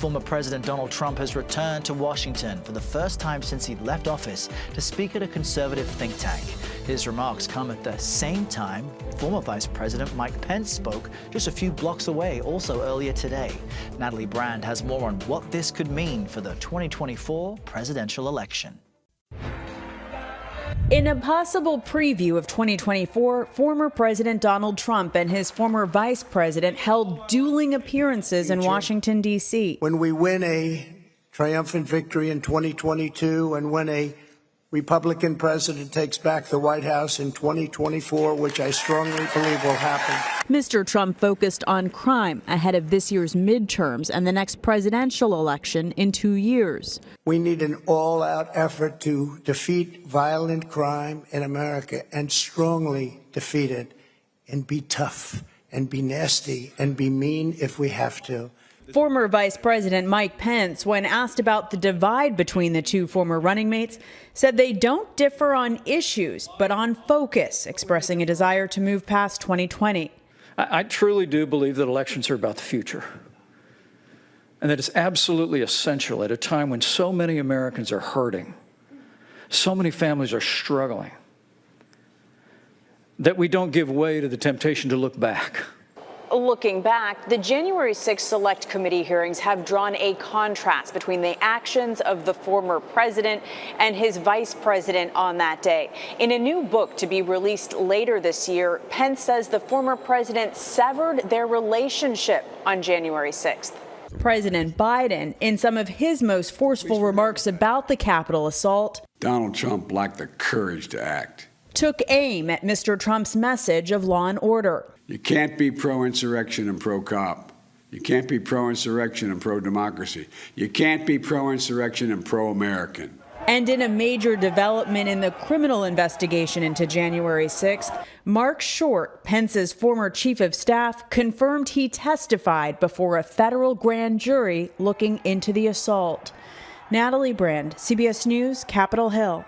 Former President Donald Trump has returned to Washington for the first time since he left office to speak at a conservative think tank. His remarks come at the same time former Vice President Mike Pence spoke just a few blocks away, also earlier today. Natalie Brand has more on what this could mean for the 2024 presidential election. In a possible preview of 2024, former President Donald Trump and his former vice president held dueling appearances in Washington, D.C. When we win a triumphant victory in 2022 and when a Republican president takes back the White House in 2024, which I strongly believe will happen. Mr. Trump focused on crime ahead of this year's midterms and the next presidential election in 2 years. We need an all-out effort to defeat violent crime in America and strongly defeat it and be tough and be nasty and be mean if we have to. Former Vice President Mike Pence, when asked about the divide between the two former running mates, said they don't differ on issues, but on focus, expressing a desire to move past 2020. I truly do believe that elections are about the future, and that it's absolutely essential at a time when so many Americans are hurting, so many families are struggling, that we don't give way to the temptation to look back. Looking back, the January 6th Select Committee hearings have drawn a contrast between the actions of the former president and his vice president on that day. In a new book to be released later this year, Pence says the former president severed their relationship on January 6th. President Biden, in some of his most forceful remarks about the Capitol assault, Donald Trump lacked the courage to act. Took aim at Mr. Trump's message of law and order. You can't be pro-insurrection and pro-cop. You can't be pro-insurrection and pro-democracy. You can't be pro-insurrection and pro-American. And in a major development in the criminal investigation into January 6th, Mark Short, Pence's former chief of staff, confirmed he testified before a federal grand jury looking into the assault. Natalie Brand, CBS News, Capitol Hill.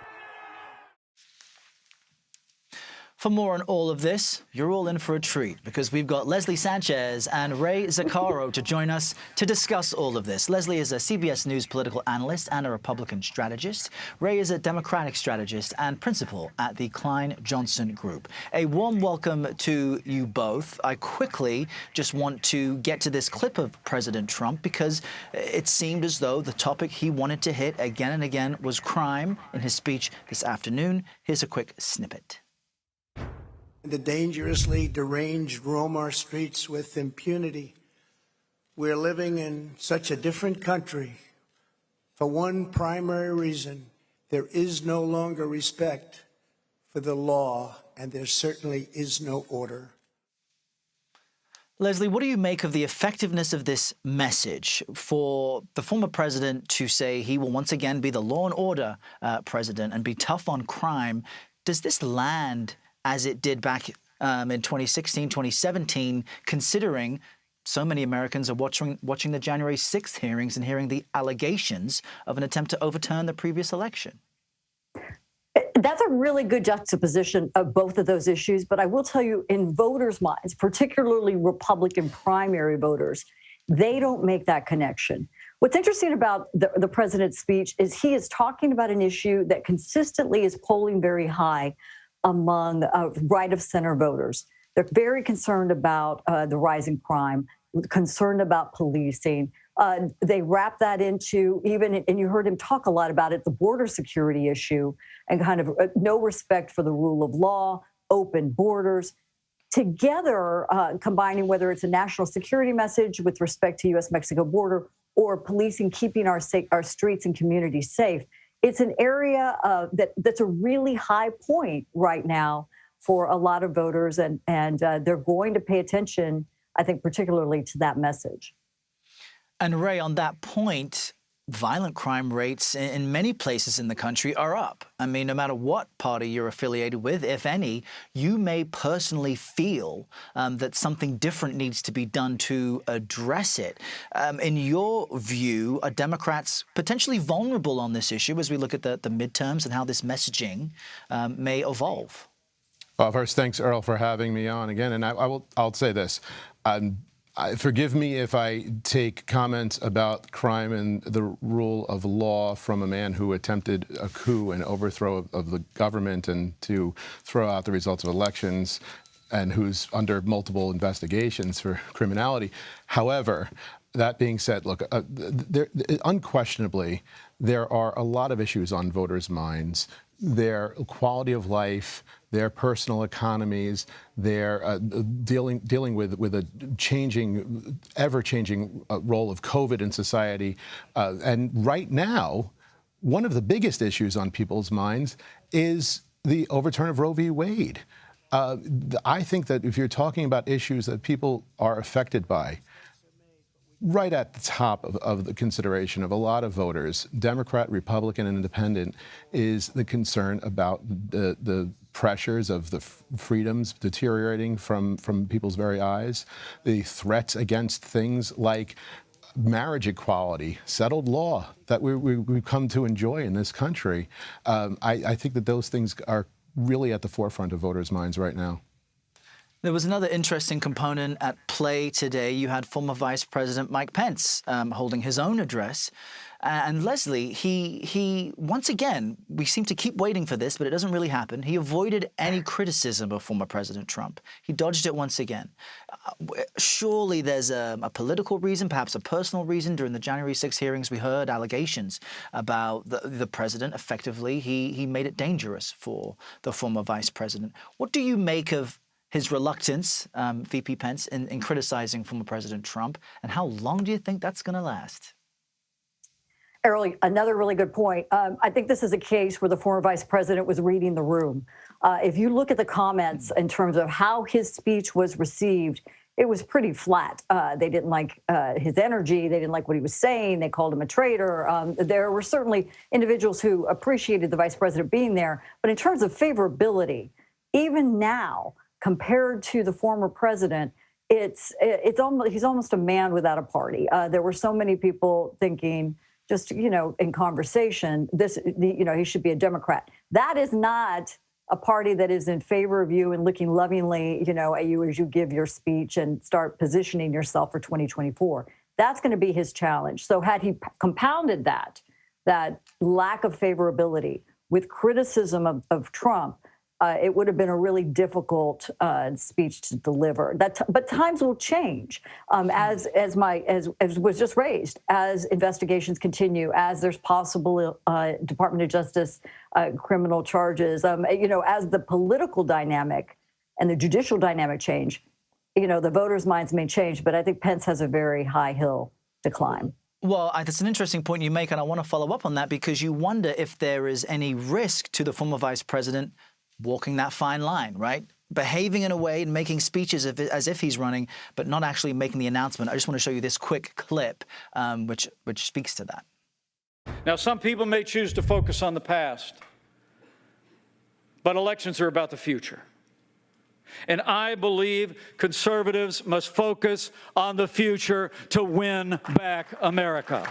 For more on all of this, you're all in for a treat because we've got Leslie Sanchez and Ray Zaccaro to join us to discuss all of this. Leslie is a CBS News political analyst and a Republican strategist. Ray is a Democratic strategist and principal at the Klein Johnson Group. A warm welcome to you both. I quickly just want to get to this clip of President Trump because it seemed as though the topic he wanted to hit again and again was crime in his speech this afternoon. Here's a quick snippet. The dangerously deranged roam our streets with impunity. We're living in such a different country for one primary reason. There is no longer respect for the law, and there certainly is no order. Leslie, what do you make of the effectiveness of this message for the former president to say he will once again be the law and order president and be tough on crime? Does this land as it did back in 2016, 2017, considering so many Americans are watching the January 6th hearings and hearing the allegations of an attempt to overturn the previous election? That's a really good juxtaposition of both of those issues. But I will tell you, in voters' minds, particularly Republican primary voters, they don't make that connection. What's interesting about the president's speech is he is talking about an issue that consistently is polling very high among right-of-center voters. They're very concerned about the rise in crime, concerned about policing. They wrap that into even, and you heard him talk a lot about it, the border security issue and kind of no respect for the rule of law, open borders. Together, combining whether it's a national security message with respect to U.S.-Mexico border or policing, keeping our streets and communities safe. It's an area that's a really high point right now for a lot of voters, and they're going to pay attention, I think, particularly to that message. And Ray, on that point, violent crime rates in many places in the country are up. I mean, no matter what party you're affiliated with, if any, you may personally feel that something different needs to be done to address it. In your view, are Democrats potentially vulnerable on this issue as we look at the midterms and how this messaging may evolve? Well, first, thanks, Earl, for having me on again. And I'll say this. Forgive me if I take comments about crime and the rule of law from a man who attempted a coup and overthrow of the government and to throw out the results of elections and who's under multiple investigations for criminality. However, that being said, look, unquestionably, there are a lot of issues on voters' minds. Their quality of life, their personal economies, their dealing with a changing, ever-changing role of COVID in society. And right now, one of the biggest issues on people's minds is the overturn of Roe v. Wade. I think that if you're talking about issues that people are affected by, right at the top of the consideration of a lot of voters, Democrat, Republican, and Independent, is the concern about the pressures of the freedoms deteriorating from people's very eyes, the threats against things like marriage equality, settled law that we've come to enjoy in this country. I think that those things are really at the forefront of voters' minds right now. There was another interesting component at play today. You had former Vice President Mike Pence holding his own address. And Leslie, he once again, we seem to keep waiting for this, but it doesn't really happen. He avoided any criticism of former President Trump. He dodged it once again. Surely there's a political reason, perhaps a personal reason. During the January 6 hearings, we heard allegations about the president. Effectively, he made it dangerous for the former vice president. What do you make of his reluctance, VP Pence, in criticizing former President Trump, and how long do you think that's going to last? Errol, another really good point. I think this is a case where the former vice president was reading the room. If you look at the comments in terms of how his speech was received, it was pretty flat. They didn't like his energy. They didn't like what he was saying. They called him a traitor. There were certainly individuals who appreciated the vice president being there. But in terms of favorability, even now, compared to the former president, he's almost a man without a party. There were so many people thinking, just in conversation, he should be a Democrat. That is not a party that is in favor of you and looking lovingly, at you as you give your speech and start positioning yourself for 2024. That's going to be his challenge. So had he compounded that lack of favorability with criticism of Trump, it would have been a really difficult speech to deliver. But times will change, as was just raised, as investigations continue, as there's possible Department of Justice criminal charges, as the political dynamic and the judicial dynamic change, the voters' minds may change. But I think Pence has a very high hill to climb. Well, that's an interesting point you make, and I want to follow up on that because you wonder if there is any risk to the former vice president walking that fine line, right? Behaving in a way and making speeches as if he's running, but not actually making the announcement. I just want to show you this quick clip, which speaks to that. Now, some people may choose to focus on the past, but elections are about the future. And I believe conservatives must focus on the future to win back America.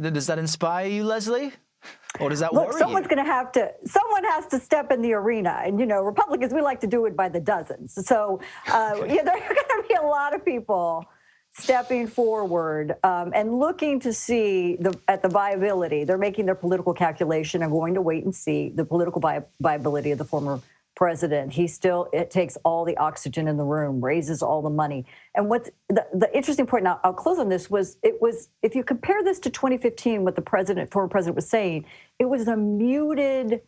Does that inspire you, Leslie? Or does that worry you? Someone has to step in the arena. And, Republicans, we like to do it by the dozens. So, there are going to be a lot of people stepping forward and looking to see at the viability. They're making their political calculation and going to wait and see the political viability of the former president. It takes all the oxygen in the room, raises all the money. And what's the interesting point, now I'll close on this, if you compare this to 2015, what the former president was saying, it was a muted,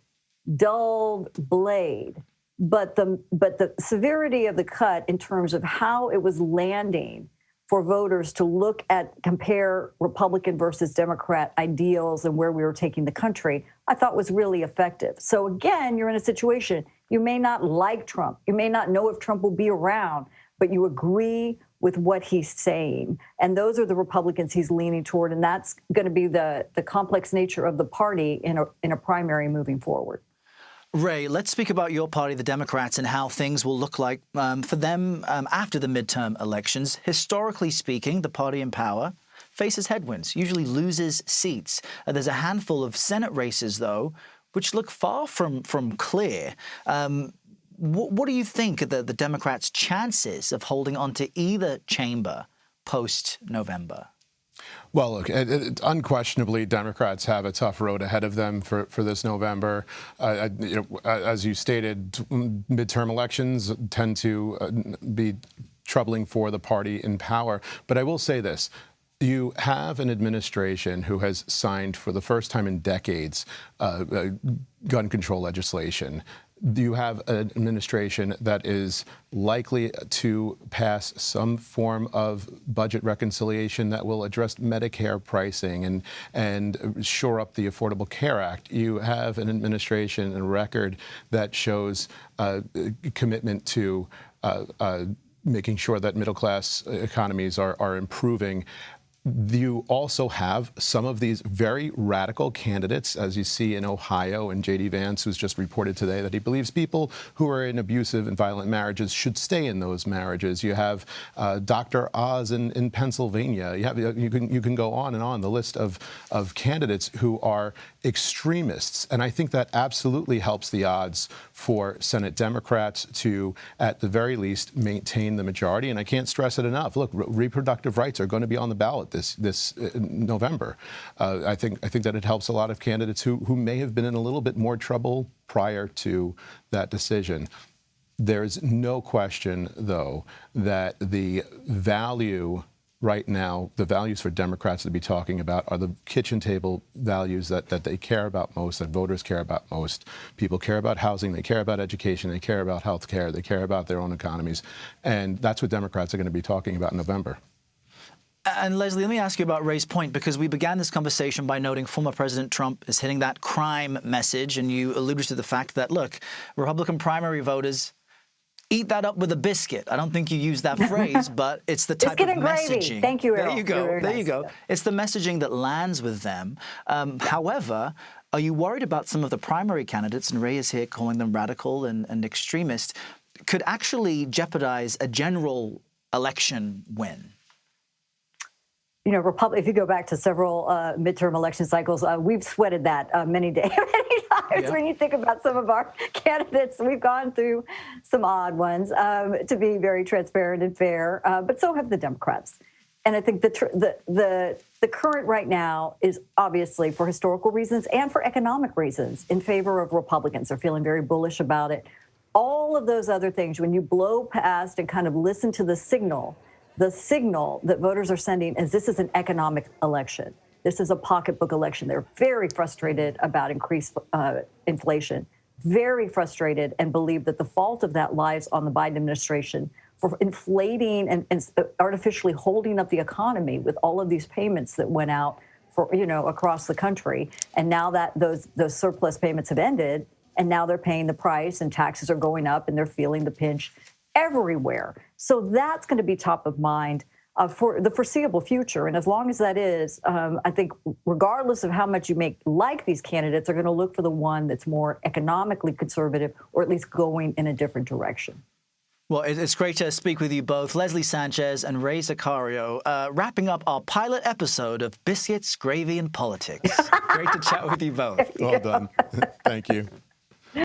dulled blade. But the severity of the cut in terms of how it was landing for voters to compare Republican versus Democrat ideals and where we were taking the country, I thought was really effective. So again, you're in a situation, you may not like Trump. You may not know if Trump will be around, but you agree with what he's saying. And those are the Republicans he's leaning toward. And that's going to be the complex nature of the party in a primary moving forward. Ray, let's speak about your party, the Democrats, and how things will look like for them after the midterm elections. Historically speaking, the party in power faces headwinds, usually loses seats. There's a handful of Senate races, though, which look far from clear. What do you think are the Democrats' chances of holding on to either chamber post-November? Well, look, unquestionably, Democrats have a tough road ahead of them for this November. As you stated, midterm elections tend to be troubling for the party in power. But I will say this. You have an administration who has signed for the first time in decades gun control legislation. You have an administration that is likely to pass some form of budget reconciliation that will address Medicare pricing and shore up the Affordable Care Act. You have an administration and a record that shows commitment to making sure that middle-class economies are improving. You also have some of these very radical candidates, as you see in Ohio, and J.D. Vance, who's just reported today that he believes people who are in abusive and violent marriages should stay in those marriages. You have Dr. Oz in Pennsylvania. You can go on and on the list of candidates who are extremists, and I think that absolutely helps the odds for Senate Democrats to, at the very least, maintain the majority. And I can't stress it enough. Look, reproductive rights are going to be on the ballot this November. I think that it helps a lot of candidates who may have been in a little bit more trouble prior to that decision. There's no question, though, that the value right now, the values for Democrats to be talking about are the kitchen table values that they care about most, that voters care about most. People care about housing, they care about education, they care about health care, they care about their own economies. And that's what Democrats are going to be talking about in November. And Leslie, let me ask you about Ray's point, because we began this conversation by noting former President Trump is hitting that crime message, and you alluded to the fact that, look, Republican primary voters eat that up with a biscuit. I don't think you used that phrase, but it's the type of messaging. Thank you, Errol. There you go. There you go. Nice. It's the messaging that lands with them. However, are you worried about some of the primary candidates, and Ray is here calling them radical and extremist, could actually jeopardize a general election win? You know, if you go back to several midterm election cycles, we've sweated that many times. Yeah. When you think about some of our candidates, we've gone through some odd ones, to be very transparent and fair, but so have the Democrats. And I think the current right now is obviously, for historical reasons and for economic reasons, in favor of Republicans. They're feeling very bullish about it. All of those other things, when you blow past and kind of listen to the signal that voters are sending is this is an economic election. This is a pocketbook election. They're very frustrated about increased inflation, very frustrated, and believe that the fault of that lies on the Biden administration for inflating and artificially holding up the economy with all of these payments that went out for, across the country. And now that those surplus payments have ended, and now they're paying the price and taxes are going up and they're feeling the pinch everywhere. So that's going to be top of mind for the foreseeable future. And as long as that is, I think regardless of how much you may like these candidates, are going to look for the one that's more economically conservative or at least going in a different direction. Well, it's great to speak with you both, Leslie Sanchez and Ray Zaccaro, wrapping up our pilot episode of Biscuits, Gravy, and Politics. Great to chat with you both. Well done. Thank you.